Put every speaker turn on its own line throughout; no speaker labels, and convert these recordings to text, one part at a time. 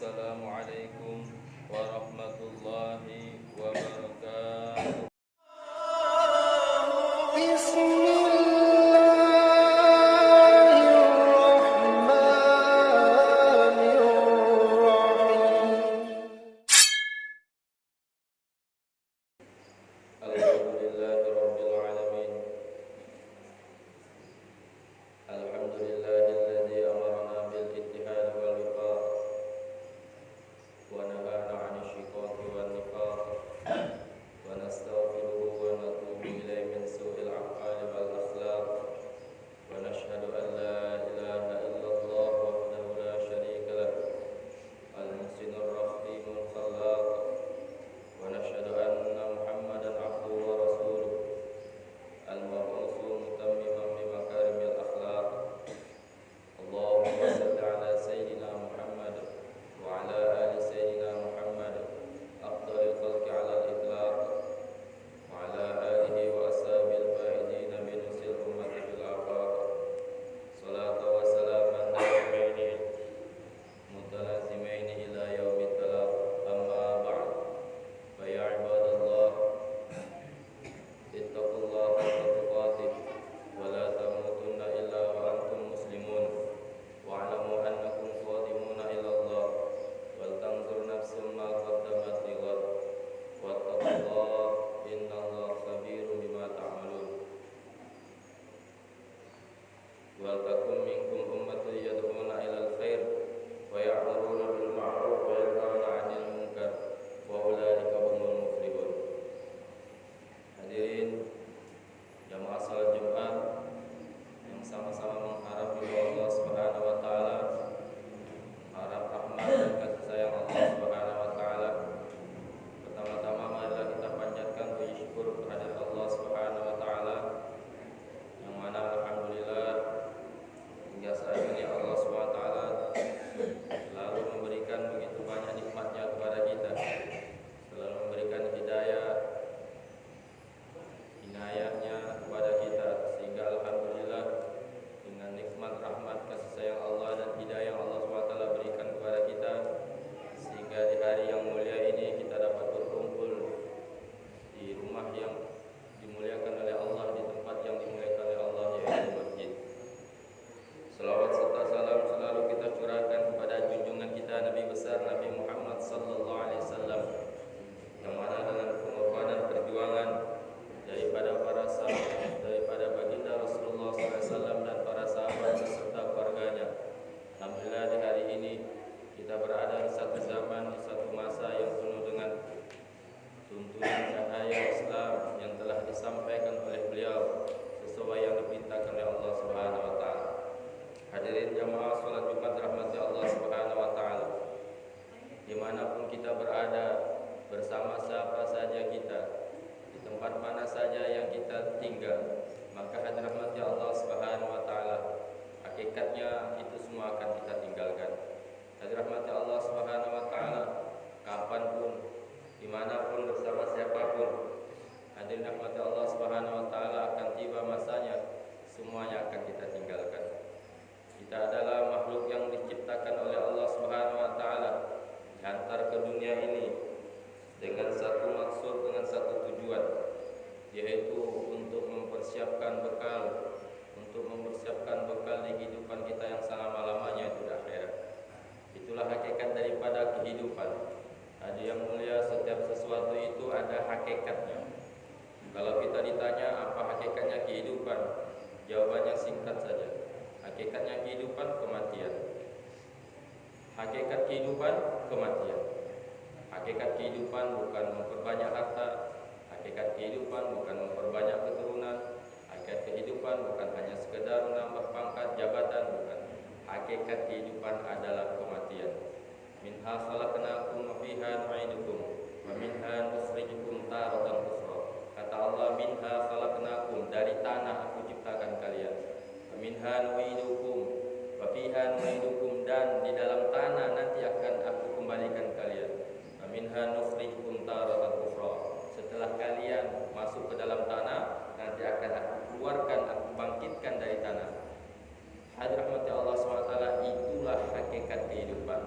Assalamualaikum warahmatullahi wabarakatuh.
Setelah kalian masuk ke dalam tanah, nanti akan aku keluarkan, aku bangkitkan dari tanah. Hadirin rahmati Allah SWT, itulah hakikat kehidupan.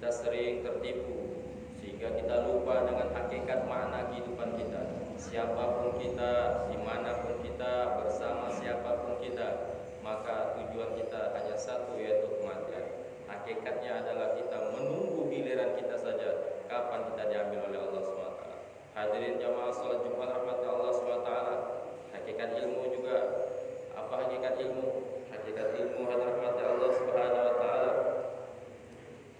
kita sering tertipu sehingga kita lupa dengan hakikat makna kehidupan kita. Siapapun kita, dimanapun kita, bersama siapapun kita, maka tujuan kita hanya satu, yaitu kematian. Hakikatnya adalah kita menunggu giliran kita saja, kapan kita diambil oleh Allah SWT. Hadirin jamaah salat Jumat rahmati Allah SWT. Hakikat ilmu juga. Apa hakikat ilmu? Hakikat ilmu rahmati Allah Subhanahu wa taala.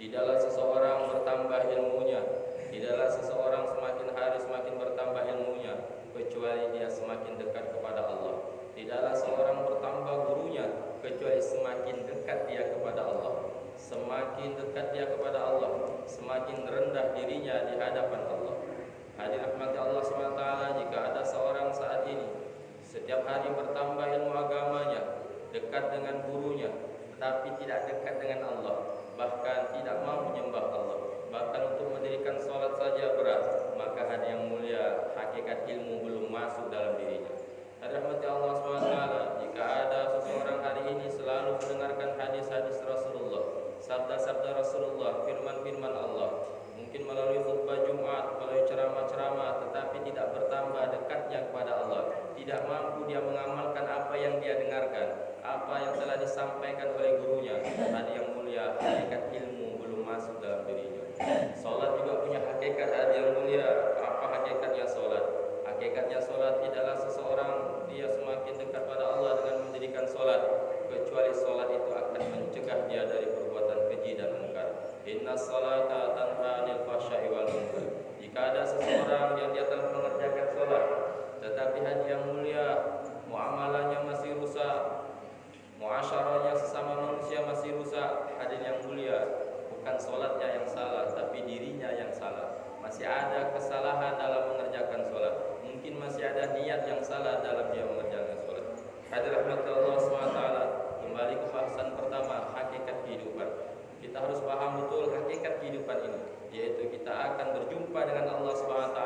Tidaklah seseorang bertambah ilmunya, tidaklah seseorang semakin hari semakin bertambah ilmunya, kecuali dia semakin dekat kepada Allah. Tidaklah seorang bertambah gurunya, kecuali semakin dekat dia kepada Allah. Semakin dekat dia kepada Allah, semakin rendah dirinya di hadapan Allah. Hadirin rahmati Allah SWT, jika ada seorang saat ini setiap hari bertambah ilmu agamanya, dekat dengan gurunya, tetapi tidak dekat dengan Allah, bahkan tidak mau menyembah Allah, bahkan untuk mendirikan sholat saja berat, maka hadirin yang mulia, hakikat ilmu belum masuk dalam dirinya. Hadirin rahmati Allah SWT, jika ada seseorang hari ini selalu mendengarkan hadis-hadis Rasulullah, sabda-sabda Rasulullah, firman-firman Allah, mungkin melalui khutbah Jumat, melalui ceramah-ceramah, tetapi tidak bertambah dekatnya kepada Allah, tidak mampu dia mengamalkan apa yang dia dengarkan, apa yang telah disampaikan oleh gurunya, hadirin yang mulia, hakikat ilmu belum masuk dalam dirinya. Salat juga punya hakikat, hadirin yang mulia. Apa hakikatnya salat? Hakikatnya salat tidaklah seseorang dia semakin dekat pada Allah dengan mendirikan salat, kecuali salat itu akan mencegah dia dari perbuatan keji dan mungkar. Inna salata tanha 'anil fahsya'i wal munkar. Jika ada seseorang yang dia telah mengerjakan salat, tetapi hadirin yang mulia, muamalahnya masih rusak, muasyarahnya sesama manusia masih rusak, hadirin yang mulia, bukan salatnya yang salah, tapi dirinya yang salah. Masih ada kesalahan dalam mengerjakan salat. Mungkin masih ada niat yang salah dalam dia mengerjakan salat. Hadirin rahmatullah SWT, kembali ke bahasan pertama, hakikat kehidupan. Kita harus paham betul hakikat kehidupan ini, yaitu kita akan berjumpa dengan Allah SWT,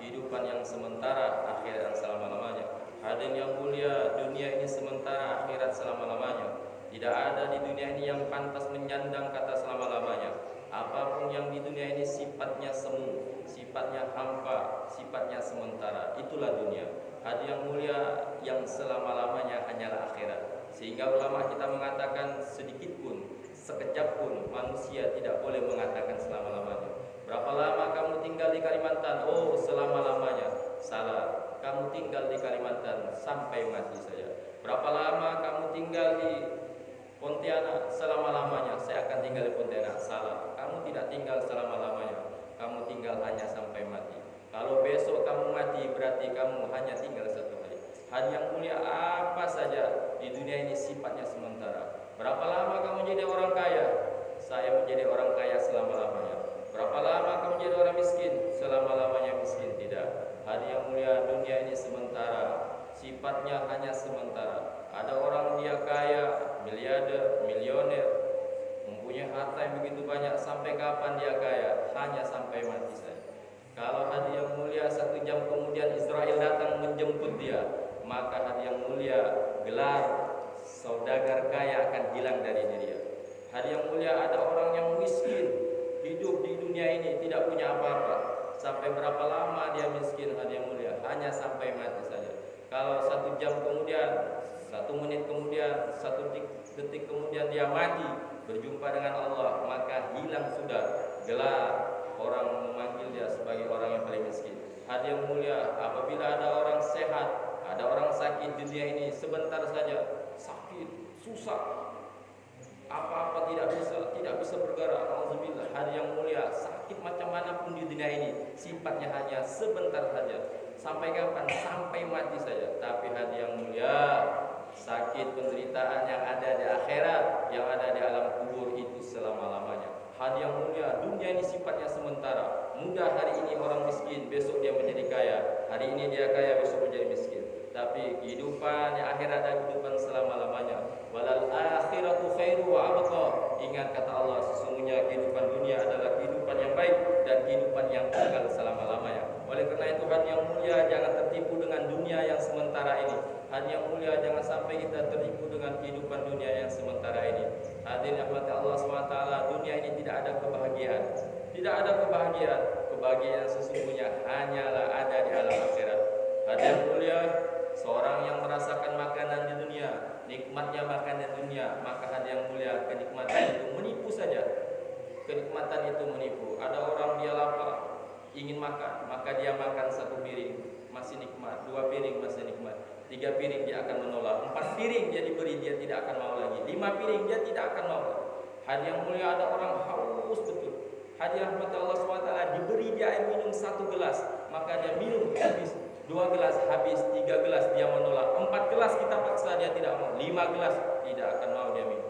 kehidupan yang sementara, akhirat yang selama-lamanya. Hadirin yang mulia, dunia ini sementara, akhirat selama-lamanya. Tidak ada di dunia ini yang pantas menyandang kata selama-lamanya. Apapun yang di dunia ini sifatnya semu, sifatnya hampa, sifatnya sementara. Itulah dunia. Hadirin yang mulia, yang selama-lamanya hanyalah akhirat. Sehingga ulama kita mengatakan sedikit pun, sekejap pun manusia tidak boleh mengatakan selama-lamanya. Berapa lama kamu tinggal di Kalimantan? Oh, selama-lamanya. Salah. Kamu tinggal di Kalimantan sampai mati saja. Berapa lama kamu tinggal di Pontianak? Selama-lamanya saya akan tinggal di Pontianak. Salah. Kamu tidak tinggal selama-lamanya. Kamu tinggal hanya sampai mati. Kalau besok kamu mati, berarti kamu hanya tinggal satu hari. Hadirin yang mulia, apa saja di dunia ini sifatnya sementara. Berapa lama kamu jadi orang kaya? Saya menjadi orang kaya selama-lamanya. Berapa lama kamu jadi orang miskin? Selama-lamanya miskin tidak. Hadirin yang mulia, dunia ini sementara, sifatnya hanya sementara. Ada orang dia kaya, miliarder, milioner, mempunyai harta yang begitu banyak, sampai kapan dia kaya? Hanya sampai mati saja. Kalau hadirin yang mulia 1 jam kemudian Israel datang menjemput dia, maka hadirin yang mulia, gelar saudagar kaya akan hilang dari dirinya. Hadirin yang mulia, ada orang yang miskin, hidup di dunia ini tidak punya apa-apa. Sampai berapa lama dia miskin, hadirin yang mulia? Hanya sampai mati saja. Kalau 1 jam kemudian, 1 menit kemudian, 1 detik kemudian dia mati, berjumpa dengan Allah, maka hilang sudah gelar orang memanggil dia sebagai orang yang paling miskin. Hadirin yang mulia, apabila ada orang sehat, ada orang sakit di dunia ini, sebentar saja sakit, susah, apa-apa tidak bisa bergerak. Alhamdulillah. Hadirin yang mulia, sakit macam manapun di dunia ini sifatnya hanya sebentar saja. Sampai kapan? Sampai mati saja. Tapi hadirin yang mulia, sakit penderitaan yang ada di akhirat, yang ada di alam kubur itu selama-lamanya. Hadirin yang mulia, dunia ini sifatnya sementara. Mudah hari ini orang miskin, besok dia menjadi kaya. Hari ini dia kaya, besok menjadi miskin. Tapi kehidupan yang akhirat adalah kehidupan selama-lamanya. Walal akhiratu khairu wa abqa. Ingat kata Allah, sesungguhnya kehidupan dunia adalah kehidupan yang baik dan kehidupan yang kekal selama-lamanya. Oleh karena itu, hadirin yang mulia, jangan tertipu dengan dunia yang sementara ini. Hadirin yang mulia, jangan sampai kita tertipu dengan kehidupan dunia yang sementara ini. Hadirin rahmat Allah SWT, dunia ini tidak ada kebahagiaan. Tidak ada kebahagiaan. Kebahagiaan sesungguhnya hanyalah ada di alam akhirat. Hadirin mulia, seorang yang merasakan makanan di dunia, nikmatnya makanan dunia, maka hadirin mulia, kenikmatan itu menipu saja. Kenikmatan itu menipu. Ada orang dia lapar, ingin makan, maka dia makan 1 piring, masih nikmat. 2 piring masih nikmat. 3 piring dia akan menolak. 4 piring dia diberi, dia tidak akan mau lagi. 5 piring dia tidak akan mau. Hadirin mulia, ada orang haus betul. Hadirin rahmat Allah SWT, diberi dia air minum 1 gelas, maka dia minum habis. 2 gelas habis, 3 gelas dia menolak. 4 gelas kita paksa dia tidak mau. 5 gelas tidak akan mau dia minum.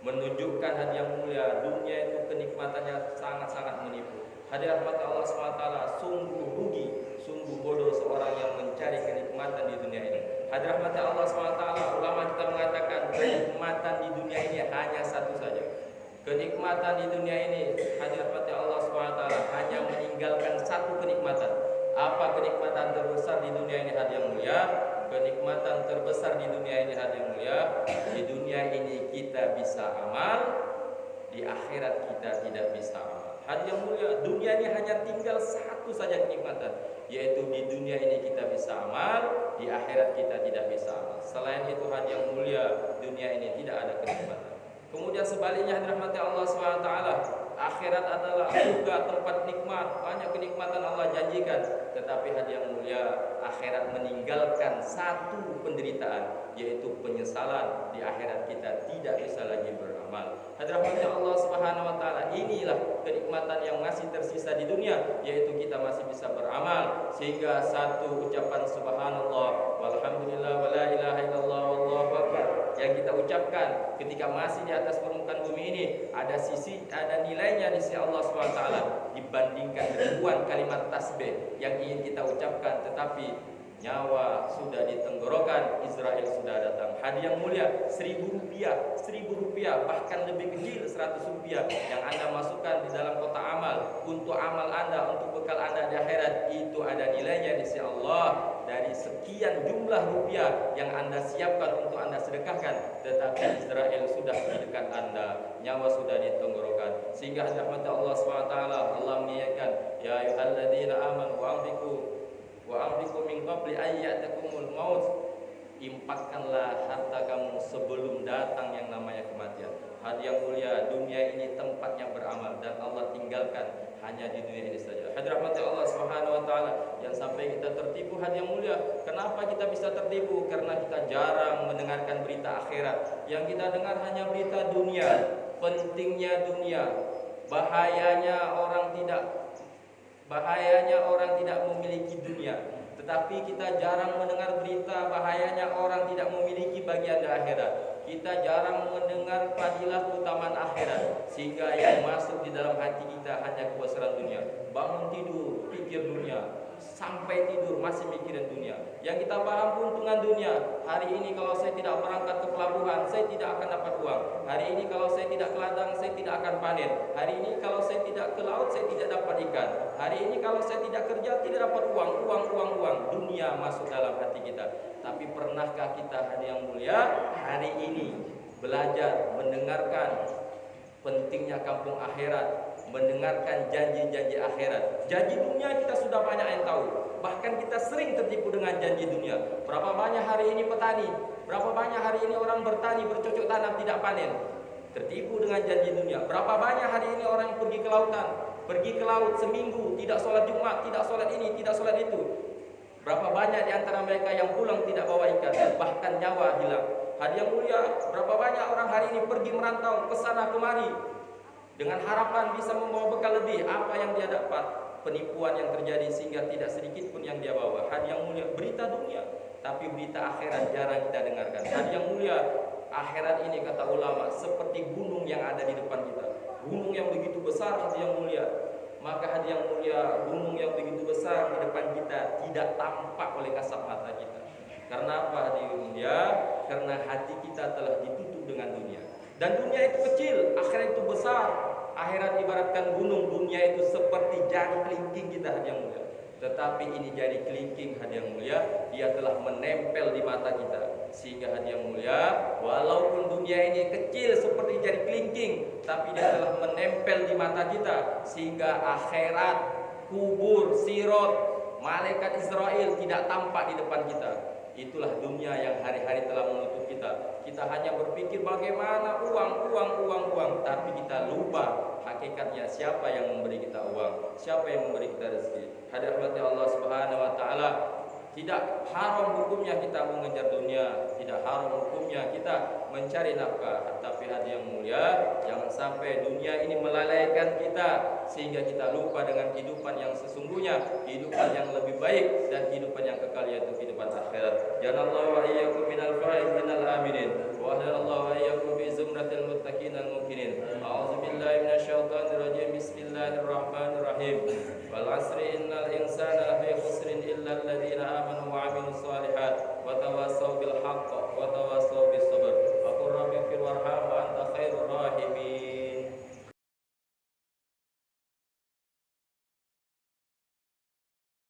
Menunjukkan hadirin mulia, dunia itu kenikmatannya sangat-sangat menipu. Hadirin rahmat Allah SWT, sungguh rugi, sungguh bodoh seorang yang mencari kenikmatan di dunia ini. Hadirin rahmat Allah SWT, ulama kita mengatakan kenikmatan di dunia ini hanya satu saja. Kenikmatan di dunia ini, hadirin rahmat Allah SWT, hanya meninggalkan satu kenikmatan. Apa kenikmatan terbesar di dunia ini hadirin mulia? Kenikmatan terbesar di dunia ini hadirin mulia, di dunia ini kita bisa amal, di akhirat kita tidak bisa amal. Hadirin mulia, dunia ini hanya tinggal satu saja kenikmatan, yaitu di dunia ini kita bisa amal, di akhirat kita tidak bisa amal. Selain itu hadirin mulia, dunia ini tidak ada kenikmatan. Kemudian sebaliknya hadirin rahmati Allah SWT, akhirat adalah surga, tempat nikmat, banyak kenikmatan Allah janjikan. Tetapi hadirin mulia, akhirat meninggalkan satu penderitaan, yaitu penyesalan. Di akhirat kita tidak bisa lagi beramal. Hadirin rahmati Allah Subhanahu wa taala, inilah kenikmatan yang masih tersisa di dunia, yaitu kita masih bisa beramal. Sehingga satu ucapan subhanallah walhamdulillah wala ilaha illallah wallahu akbar yang kita ucapkan ketika masih di atas permukaan bumi ini, ada nilainya di sisi Allah SWT dibandingkan ribuan kalimat tasbih yang ingin kita ucapkan, tetapi nyawa sudah di tenggorokan, Israel sudah datang. Hadiah mulia, 1.000 rupiah, bahkan lebih kecil 100 rupiah yang Anda masukkan di dalam kotak amal untuk amal Anda, untuk bekal Anda di akhirat, itu ada nilainya di sisi Allah dari sekian jumlah rupiah yang Anda siapkan untuk Anda sedekahkan. Tetapi Israel sudah di dekat Anda, nyawa sudah di tenggorokan. Sehingga rahmat Allah SWT, Allah mengingatkan, ya ayyuhalladzina amanu wa amliku min qabli ayyatakumul maut. Impakkanlah harta kamu sebelum datang yang namanya kematian. Hadiah mulia, dunia ini tempatnya beramal dan Allah tinggalkan hanya di dunia ini saja. Hadirat rahmat Allah Subhanahu wa taala, yang sampai kita tertipu hadiah mulia. Kenapa kita bisa tertipu? Karena kita jarang mendengarkan berita akhirat. Yang kita dengar hanya berita dunia, pentingnya dunia, bahayanya orang tidak memiliki dunia. Tetapi kita jarang mendengar berita bahayanya orang tidak memiliki bagian di akhirat. Kita jarang mendengar fadilah keutamaan akhirat, sehingga yang masuk di dalam hati kita hanya kebesaran dunia. Bangun tidur pikir dunia, sampai tidur masih mikirin dunia. Yang kita paham keuntungan dunia. Hari ini kalau saya tidak berangkat ke pelabuhan, saya tidak akan dapat uang. Hari ini kalau saya tidak ke ladang, saya tidak akan panen. Hari ini kalau saya tidak ke laut, saya tidak dapat ikan. Hari ini kalau saya tidak kerja, tidak dapat uang. Dunia masuk dalam hati kita. Tapi pernahkah kita, hadirin yang mulia, hari ini belajar mendengarkan pentingnya kampung akhirat, mendengarkan janji-janji akhirat. Janji dunia kita sudah banyak yang tahu. Bahkan kita sering tertipu dengan janji dunia. Berapa banyak hari ini petani, berapa banyak hari ini orang bertani, bercocok tanam tidak panen, tertipu dengan janji dunia. Berapa banyak hari ini orang yang pergi ke lautan, pergi ke laut seminggu, tidak sholat Jumat, tidak sholat ini, tidak sholat itu. Berapa banyak di antara mereka yang pulang tidak bawa ikan, bahkan nyawa hilang. Hadiah mulia, berapa banyak orang hari ini pergi merantau ke sana kemari dengan harapan bisa membawa bekal lebih. Apa yang dia dapat? Penipuan yang terjadi sehingga tidak sedikit pun yang dia bawa. Hadiah mulia, berita dunia, tapi berita akhirat jarang kita dengarkan. Hadiah mulia, akhirat ini kata ulama seperti gunung yang ada di depan kita. Gunung yang begitu besar, hadiah mulia. Maka hadiah mulia, gunung yang begitu besar di depan kita tidak tampak oleh kasat mata kita. Karena apa hadiah mulia? Karena hati kita telah ditutup dengan dunia. Dan dunia itu kecil, akhirat itu besar. Akhirat ibaratkan gunung, dunia itu seperti jari kelingking kita hadiah mulia. Tetapi ini jadi kelingking hadiah mulia, dia telah menempel di mata kita. Sehingga hadiah mulia, walaupun dunia ini kecil seperti jadi kelingking, tapi dia telah menempel di mata kita. Sehingga akhirat, kubur, sirot, malaikat Israel tidak tampak di depan kita. Itulah dunia yang hari-hari telah menutup kita. Kita hanya berpikir bagaimana uang, tapi kita lupa hakikatnya siapa yang memberi kita uang, siapa yang memberi kita rezeki. Hadirat Allah Subhanahu wa taala, tidak haram hukumnya kita mengejar dunia, tidak haram hukumnya kita mencari nafkah, tapi hadiah mulia, jangan sampai dunia ini melalaikan kita sehingga kita lupa dengan kehidupan yang sesungguhnya, kehidupan yang lebih baik dan kehidupan yang kekal, yaitu kehidupan akhirat. Janallahu wa iyyakum minal faizin al aminin wa halallahu wa iyyakum fi zumratil muttaqin al mukminin. A'udzubillahi minasyaitonir rajim. Bismillahirrahmanirrahim. Wal 'asri innal insana lafi khusrin illa alladziina amanu wa 'amilus shalihat wa tawassaw bil haqq wa tawassaw bis sabr. Aqul rabbi fir warham wa anta khairur rahimin.